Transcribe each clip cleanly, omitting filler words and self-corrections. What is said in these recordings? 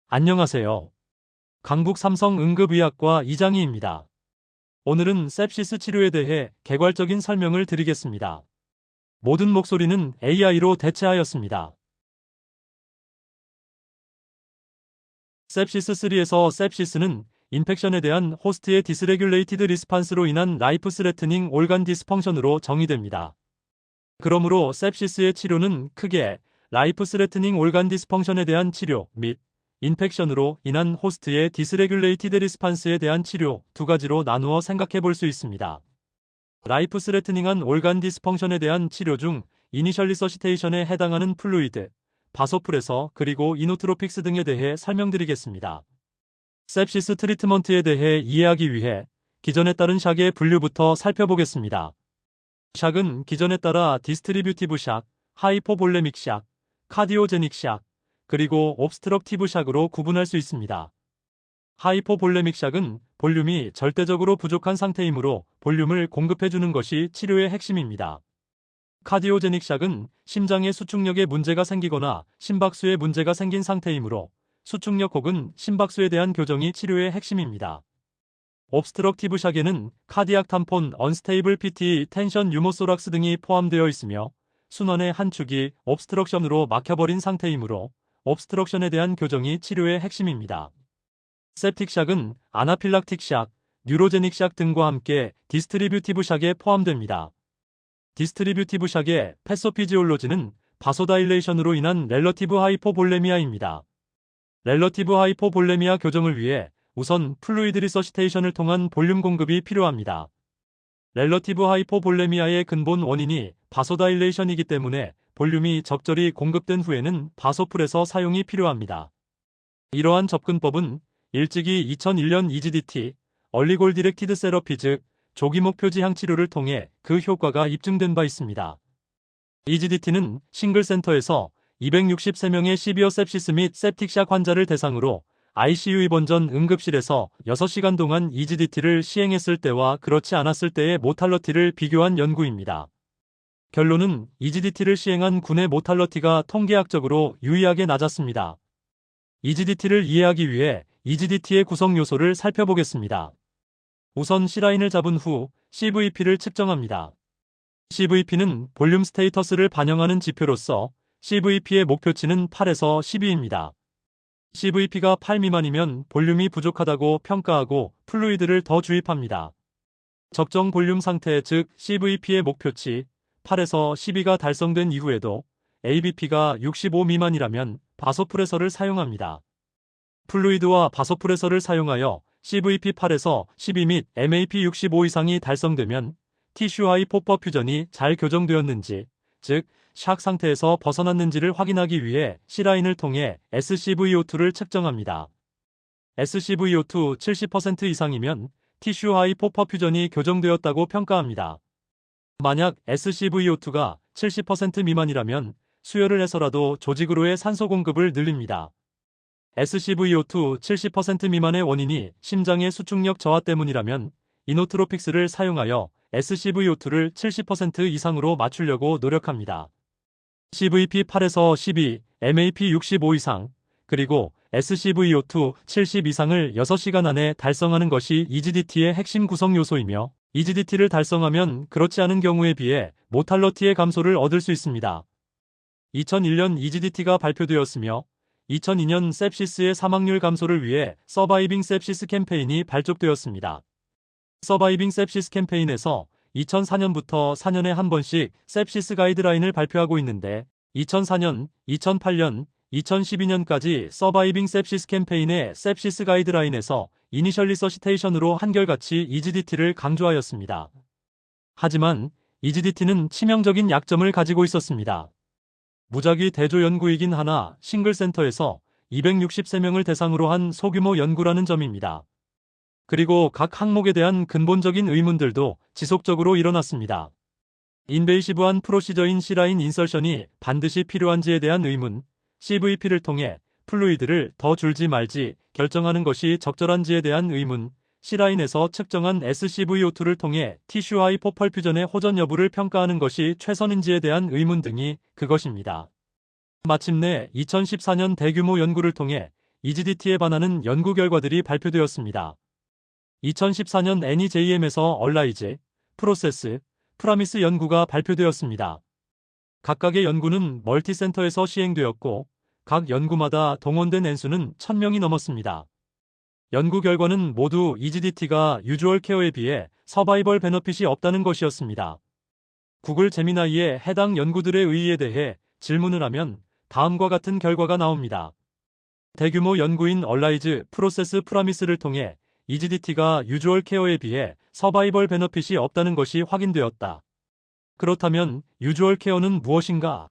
안녕하세요. 강북 삼성응급의학과 이장희입니다. 오늘은 sepsis 치료에 대해 개괄적인 설명을 드리겠습니다. 모든 목소리는 AI로 대체하였습니다. sepsis3에서 sepsis는 인펙션에 대한 호스트의 디스레귤레이티드 리스판스로 인한 라이프 스레트닝 올간 디스펑션으로 정의됩니다. 그러므로 sepsis의 치료는 크게 라이프 스레트닝 올간 디스펑션에 대한 치료 및 인펙션으로 인한 호스트의 디스레귤레이티드 리스판스에 대한 치료 두 가지로 나누어 생각해 볼 수 있습니다. 라이프 스레트닝한 올간 디스펑션에 대한 치료 중 이니셜 리서시테이션에 해당하는 플루이드, 바소프레서 그리고 이노트로픽스 등에 대해 설명드리겠습니다. sepsis 트리트먼트에 대해 이해하기 위해 기전에 따른 샥의 분류부터 살펴보겠습니다. 샥은 기전에 따라 디스트리뷰티브 샥, 하이포볼레믹 샥, 카디오제닉 샥, 그리고 옵스트럭티브 샥으로 구분할 수 있습니다. 하이포볼레믹 샥은 볼륨이 절대적으로 부족한 상태이므로 볼륨을 공급해주는 것이 치료의 핵심입니다. 카디오제닉 샥은 심장의 수축력에 문제가 생기거나 심박수에 문제가 생긴 상태이므로 수축력 혹은 심박수에 대한 교정이 치료의 핵심입니다. 옵스트럭티브 샥에는 카디악 탐폰, 언스테이블 PT, 텐션 유모소락스 등이 포함되어 있으며 순환의 한 축이 옵스트럭션으로 막혀버린 상태이므로 옵스트럭션에 대한 교정이 치료의 핵심입니다. septic 샥은 아나필락틱 샥, 뉴로제닉 샥 등과 함께 디스트리뷰티브 샥에 포함됩니다. 디스트리뷰티브 샥의 패소피지올로지는 바소다일레이션으로 인한 렐러티브 하이포볼레미아입니다. 렐러티브 하이포볼레미아 교정을 위해 우선 플루이드 리서시테이션을 통한 볼륨 공급이 필요합니다. 렐러티브 하이포볼레미아의 근본 원인이 바소다일레이션이기 때문에 볼륨이 적절히 공급된 후에는 바소풀에서 사용이 필요합니다. 이러한 접근법은 일찍이 2001년 EGDT, 얼리골 디렉티드 세러피 즉 조기 목표 지향 치료를 통해 그 효과가 입증된 바 있습니다. EGDT는 싱글 센터에서 263명의 시비어 sepsis 및 septic 샥 환자를 대상으로 ICU 입원 전 응급실에서 6시간 동안 EGDT를 시행했을 때와 그렇지 않았을 때의 모탈러티를 비교한 연구입니다. 결론은 EGDT를 시행한 군의 모탈러티가 통계학적으로 유의하게 낮았습니다. EGDT를 이해하기 위해 EGDT의 구성 요소를 살펴보겠습니다. 우선 C라인을 잡은 후 CVP를 측정합니다. CVP는 볼륨 스테이터스를 반영하는 지표로서 CVP의 목표치는 8에서 12입니다. CVP가 8 미만이면 볼륨이 부족하다고 평가하고 플루이드를 더 주입합니다. 적정 볼륨 상태 즉 CVP의 목표치 8에서 12가 달성된 이후에도 ABP가 65 미만이라면 바소프레서를 사용합니다. 플루이드와 바소프레서를 사용하여 CVP 8에서 12 및 MAP 65 이상이 달성되면 티슈 하이포퍼퓨전이 잘 교정되었는지, 즉 샥 상태에서 벗어났는지를 확인하기 위해 C라인을 통해 SCVO2를 측정합니다. SCVO2 70% 이상이면 티슈 하이포퍼퓨전이 교정되었다고 평가합니다. 만약 SCVO2가 70% 미만이라면 수혈을 해서라도 조직으로의 산소 공급을 늘립니다. SCVO2 70% 미만의 원인이 심장의 수축력 저하 때문이라면 이노트로픽스를 사용하여 SCVO2를 70% 이상으로 맞추려고 노력합니다. CVP 8에서 12, MAP 65 이상, 그리고 SCVO2 70 이상을 6시간 안에 달성하는 것이 EGDT의 핵심 구성 요소이며 EGDT를 달성하면 그렇지 않은 경우에 비해 모탈러티의 감소를 얻을 수 있습니다. 2001년 EGDT가 발표되었으며 2002년 sepsis의 사망률 감소를 위해 서바이빙 sepsis 캠페인이 발족되었습니다. 서바이빙 sepsis 캠페인에서 2004년부터 4년에 한 번씩 sepsis 가이드라인을 발표하고 있는데 2004년, 2008년, 2012년까지 서바이빙 sepsis 캠페인의 sepsis 가이드라인에서 이니셜 리서시테이션으로 한결같이 EGDT를 강조하였습니다. 하지만 EGDT는 치명적인 약점을 가지고 있었습니다. 무작위 대조 연구이긴 하나 싱글 센터에서 263명을 대상으로 한 소규모 연구라는 점입니다. 그리고 각 항목에 대한 근본적인 의문들도 지속적으로 일어났습니다. 인베이시브한 프로시저인 C라인 인설션이 반드시 필요한지에 대한 의문, CVP를 통해 플루이드를 더 줄지 말지 결정하는 것이 적절한지에 대한 의문, C라인에서 측정한 SCVO2를 통해 티슈 하이포펄퓨전의 호전 여부를 평가하는 것이 최선인지에 대한 의문 등이 그것입니다. 마침내 2014년 대규모 연구를 통해 EGDT에 반하는 연구 결과들이 발표되었습니다. 2014년 NEJM에서 얼라이즈, 프로세스, 프라미스 연구가 발표되었습니다. 각각의 연구는 멀티센터에서 시행되었고 각 연구마다 동원된 N수는 1000명이 넘었습니다. 연구 결과는 모두 EGDT가 유주얼 케어에 비해 서바이벌 베너핏이 없다는 것이었습니다. 구글 제미나이의 해당 연구들의 의의에 대해 질문을 하면 다음과 같은 결과가 나옵니다. 대규모 연구인 얼라이즈, 프로세스, 프라미스를 통해 EGDT가 유주얼 케어에 비해 서바이벌 베너핏이 없다는 것이 확인되었다. 그렇다면 유주얼 케어는 무엇인가?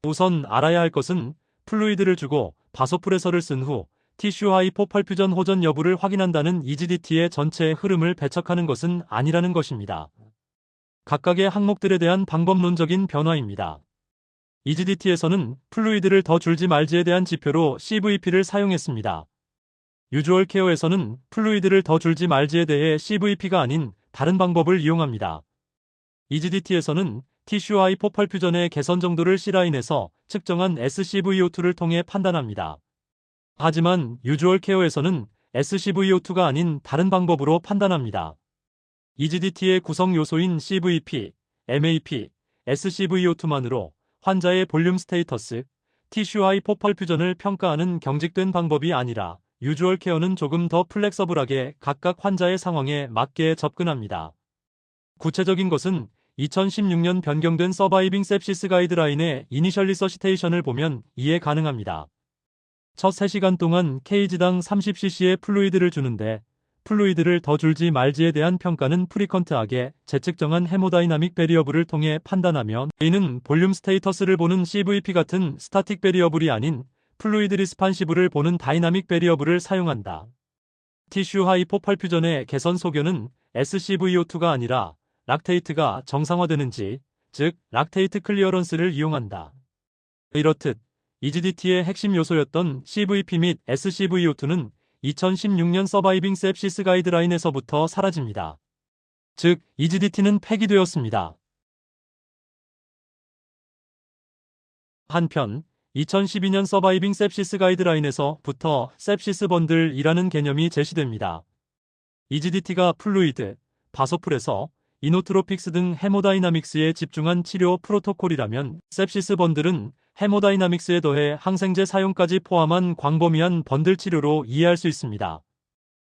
우선 알아야 할 것은 플루이드를 주고 바소프레서를 쓴 후 티슈 하이포펄퓨전 호전 여부를 확인한다는 EGDT의 전체 흐름을 배척하는 것은 아니라는 것입니다. 각각의 항목들에 대한 방법론적인 변화입니다. EGDT에서는 플루이드를 더 줄지 말지에 대한 지표로 CVP를 사용했습니다. 유주얼 케어에서는 플루이드를 더 줄지 말지에 대해 CVP가 아닌 다른 방법을 이용합니다. EGDT에서는 티슈 하이포펄퓨전의 개선 정도를 C라인에서 측정한 SCVO2를 통해 판단합니다. 하지만 유주얼 케어에서는 SCVO2가 아닌 다른 방법으로 판단합니다. EGDT의 구성 요소인 CVP, MAP, SCVO2만으로 환자의 볼륨 스테이터스, 티슈 하이포펄퓨전을 평가하는 경직된 방법이 아니라 유주얼 케어는 조금 더 플렉서블하게 각각 환자의 상황에 맞게 접근합니다. 구체적인 것은 2016년 변경된 서바이빙 sepsis 가이드라인의 이니셜 리서시테이션을 보면 이해 가능합니다. 첫 3시간 동안 케이지당 30cc의 플루이드를 주는데 플루이드를 더 줄지 말지에 대한 평가는 프리컨트하게 재측정한 헤모다이나믹 베리어블을 통해 판단하며 이는 볼륨 스테이터스를 보는 CVP 같은 스타틱 베리어블이 아닌 플루이드 리스판시브를 보는 다이나믹 베리어블을 사용한다. 티슈 하이포펄퓨전의 개선 소견은 SCVO2가 아니라 락테이트가 정상화되는지, 즉 락테이트 클리어런스를 이용한다. 이렇듯 EGDT의 핵심 요소였던 CVP 및 SCVO2는 2016년 서바이빙 sepsis 가이드라인에서부터 사라집니다. 즉 EGDT는 폐기되었습니다. 한편 2012년 서바이빙 sepsis 가이드라인에서부터 sepsis 번들이라는 개념이 제시됩니다. EGDT가 플루이드, 바소프레서, 이노트로픽스 등 헤모다이나믹스에 집중한 치료 프로토콜이라면 sepsis 번들은 헤모다이나믹스에 더해 항생제 사용까지 포함한 광범위한 번들 치료로 이해할 수 있습니다.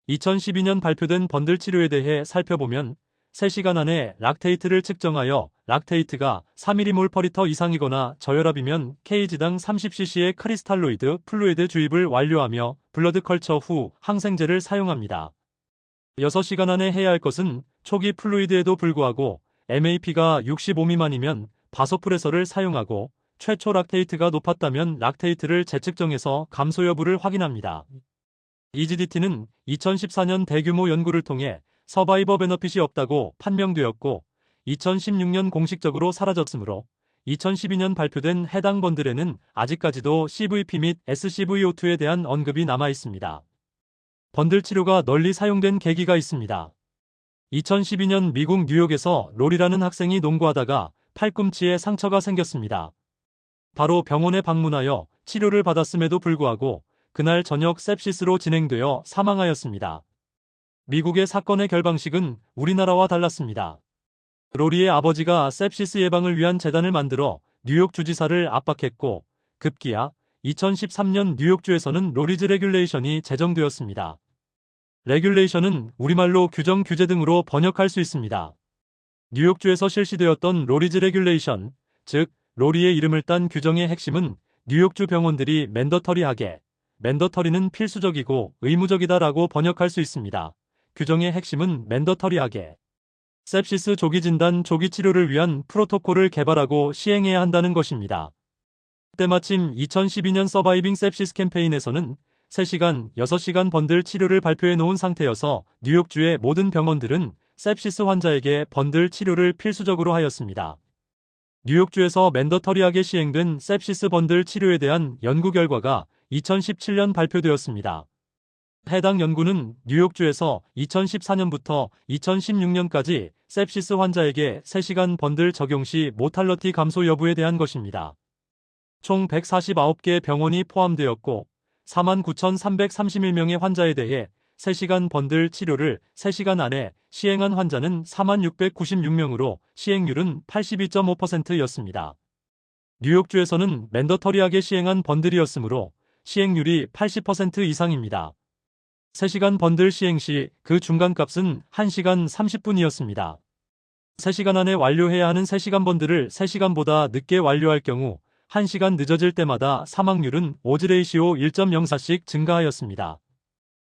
2012년 발표된 번들 치료에 대해 살펴보면 3시간 안에 락테이트를 측정하여 락테이트가 3mm몰/리터 이상이거나 저혈압이면 케이지당 30cc의 크리스탈로이드 플루이드 주입을 완료하며 블러드 컬처 후 항생제를 사용합니다. 6시간 안에 해야 할 것은 초기 플루이드에도 불구하고 MAP가 65 미만이면 바소프레서를 사용하고 최초 락테이트가 높았다면 락테이트를 재측정해서 감소 여부를 확인합니다. EGDT는 2014년 대규모 연구를 통해 서바이버 베너핏이 없다고 판명되었고 2016년 공식적으로 사라졌으므로 2012년 발표된 해당 번들에는 아직까지도 CVP 및 SCVO2에 대한 언급이 남아 있습니다. 번들 치료가 널리 사용된 계기가 있습니다. 2012년 미국 뉴욕에서 로리라는 학생이 농구하다가 팔꿈치에 상처가 생겼습니다. 바로 병원에 방문하여 치료를 받았음에도 불구하고 그날 저녁 sepsis로 진행되어 사망하였습니다. 미국의 사건의 결방식은 우리나라와 달랐습니다. 로리의 아버지가 sepsis 예방을 위한 재단을 만들어 뉴욕 주지사를 압박했고 급기야 2013년 뉴욕주에서는 로리즈 레귤레이션이 제정되었습니다. 레귤레이션은 우리말로 규정 규제 등으로 번역할 수 있습니다. 뉴욕주에서 실시되었던 로리즈 레귤레이션, 즉 로리의 이름을 딴 규정의 핵심은 뉴욕주 병원들이 맨더터리는 필수적이고 의무적이다라고 번역할 수 있습니다. 규정의 핵심은 맨더터리하게 sepsis 조기 진단 조기 치료를 위한 프로토콜을 개발하고 시행해야 한다는 것입니다. 때마침 2012년 서바이빙 sepsis 캠페인에서는 3시간, 6시간 번들 치료를 발표해 놓은 상태여서 뉴욕주의 모든 병원들은 sepsis 환자에게 번들 치료를 필수적으로 하였습니다. 뉴욕주에서 맨더터리하게 시행된 sepsis 번들 치료에 대한 연구 결과가 2017년 발표되었습니다. 해당 연구는 뉴욕주에서 2014년부터 2016년까지 sepsis 환자에게 3시간 번들 적용 시 모탈러티 감소 여부에 대한 것입니다. 총 149개 병원이 포함되었고 49,331명의 환자에 대해 3시간 번들 치료를 3시간 안에 시행한 환자는 4696명으로 시행률은 82.5%였습니다. 뉴욕주에서는 맨더터리하게 시행한 번들이었으므로 시행률이 80% 이상입니다. 3시간 번들 시행 시 그 중간값은 1시간 30분이었습니다. 3시간 안에 완료해야 하는 3시간 번들을 3시간보다 늦게 완료할 경우 1시간 늦어질 때마다 사망률은 오즈 레이시오 1.04씩 증가하였습니다.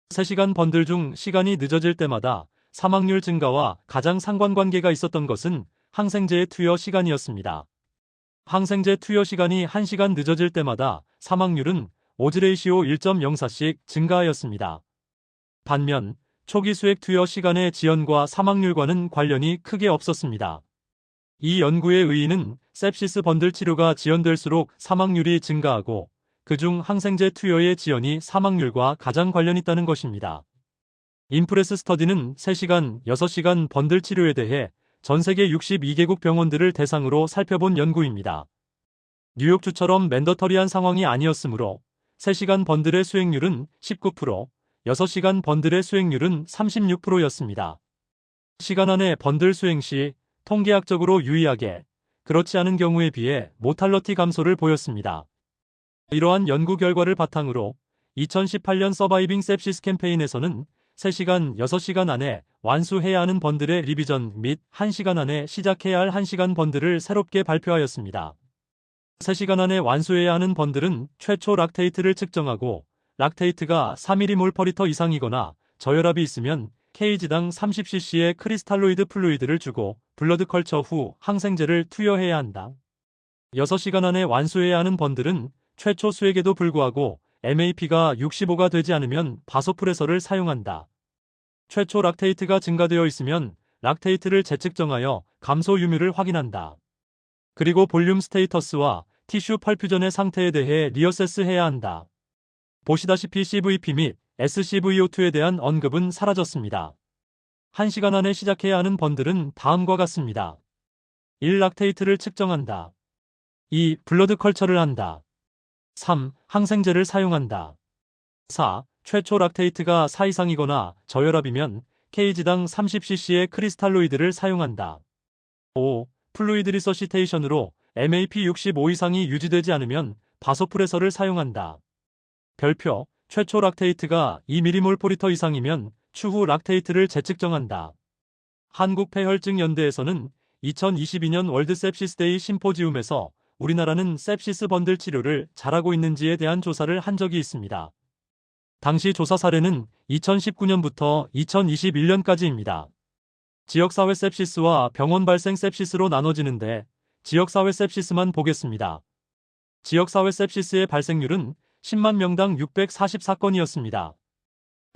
3시간 번들 중 시간이 늦어질 때마다 사망률 증가와 가장 상관관계가 있었던 것은 항생제의 투여 시간이었습니다. 항생제 투여 시간이 1시간 늦어질 때마다 사망률은 오즈 레이시오 1.04씩 증가하였습니다. 반면 초기 수액 투여 시간의 지연과 사망률과는 관련이 크게 없었습니다. 이 연구의 의의는 셉시스 번들 치료가 지연될수록 사망률이 증가하고 그중 항생제 투여의 지연이 사망률과 가장 관련 있다는 것입니다. 인프레스 스터디는 3시간, 6시간 번들 치료에 대해 전 세계 62개국 병원들을 대상으로 살펴본 연구입니다. 뉴욕주처럼 맨더터리한 상황이 아니었으므로 3시간 번들의 수행률은 19%, 6시간 번들의 수행률은 36%였습니다. 시간 안에 번들 수행 시 통계학적으로 유의하게, 그렇지 않은 경우에 비해 모탈러티 감소를 보였습니다. 이러한 연구 결과를 바탕으로 2018년 서바이빙 셉시스 캠페인에서는 3시간, 6시간 안에 완수해야 하는 번들의 리비전 및 1시간 안에 시작해야 할 1시간 번들을 새롭게 발표하였습니다. 3시간 안에 완수해야 하는 번들은 최초 락테이트를 측정하고 락테이트가 4mmol/L 이상이거나 저혈압이 있으면 kg당 30cc의 크리스탈로이드 플루이드를 주고 블러드 컬처 후 항생제를 투여해야 한다. 6시간 안에 완수해야 하는 번들은 최초 수액에도 불구하고 MAP가 65가 되지 않으면 바소프레서를 사용한다. 최초 락테이트가 증가되어 있으면 락테이트를 재측정하여 감소 유무를 확인한다. 그리고 볼륨 스테이터스와 티슈 펄퓨전의 상태에 대해 리어세스해야 한다. 보시다시피 CVP 및 SCVO2에 대한 언급은 사라졌습니다. 1시간 안에 시작해야 하는 번들은 다음과 같습니다. 1. 락테이트를 측정한다. 2. 블러드 컬처를 한다. 3. 항생제를 사용한다. 4. 최초 락테이트가 4 이상이거나 저혈압이면 kg당 30cc의 크리스탈로이드를 사용한다. 5. 플루이드 리서시테이션으로 MAP 65 이상이 유지되지 않으면 바소프레서를 사용한다. 별표, 최초 락테이트가 2mmol/L 이상이면 추후 락테이트를 재측정한다. 한국폐혈증연대에서는 2022년 월드 셉시스데이 심포지움에서 우리나라는 셉시스 번들 치료를 잘하고 있는지에 대한 조사를 한 적이 있습니다. 당시 조사 사례는 2019년부터 2021년까지입니다. 지역사회 셉시스와 병원 발생 셉시스로 나눠지는데 지역사회 셉시스만 보겠습니다. 지역사회 셉시스의 발생률은 10만 명당 644건이었습니다.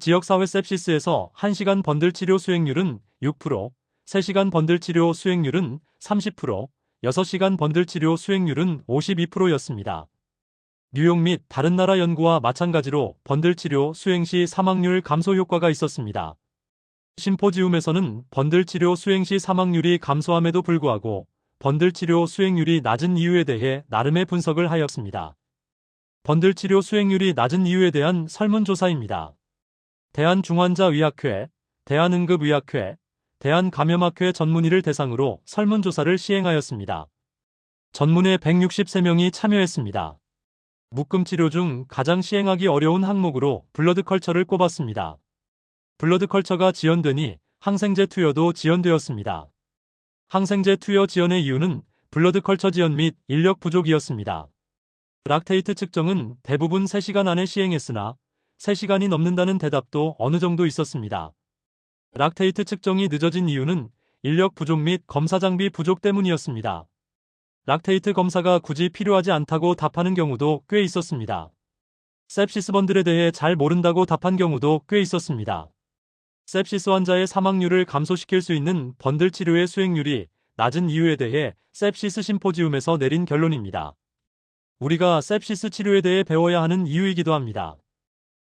지역사회 sepsis에서 1시간 번들 치료 수행률은 6%, 3시간 번들 치료 수행률은 30%, 6시간 번들 치료 수행률은 52%였습니다. 뉴욕 및 다른 나라 연구와 마찬가지로 번들 치료 수행 시 사망률 감소 효과가 있었습니다. 심포지움에서는 번들 치료 수행 시 사망률이 감소함에도 불구하고 번들 치료 수행률이 낮은 이유에 대해 나름의 분석을 하였습니다. 번들 치료 수행률이 낮은 이유에 대한 설문조사입니다. 대한중환자의학회, 대한응급의학회, 대한감염학회 전문의를 대상으로 설문조사를 시행하였습니다. 전문의 163명이 참여했습니다. 묶음치료 중 가장 시행하기 어려운 항목으로 블러드 컬처를 꼽았습니다. 블러드 컬처가 지연되니 항생제 투여도 지연되었습니다. 항생제 투여 지연의 이유는 블러드 컬처 지연 및 인력 부족이었습니다. 락테이트 측정은 대부분 3시간 안에 시행했으나 3시간이 넘는다는 대답도 어느 정도 있었습니다. 락테이트 측정이 늦어진 이유는 인력 부족 및 검사 장비 부족 때문이었습니다. 락테이트 검사가 굳이 필요하지 않다고 답하는 경우도 꽤 있었습니다. 셉시스 번들에 대해 잘 모른다고 답한 경우도 꽤 있었습니다. 셉시스 환자의 사망률을 감소시킬 수 있는 번들 치료의 수행률이 낮은 이유에 대해 셉시스 심포지움에서 내린 결론입니다. 우리가 셉시스 치료에 대해 배워야 하는 이유이기도 합니다.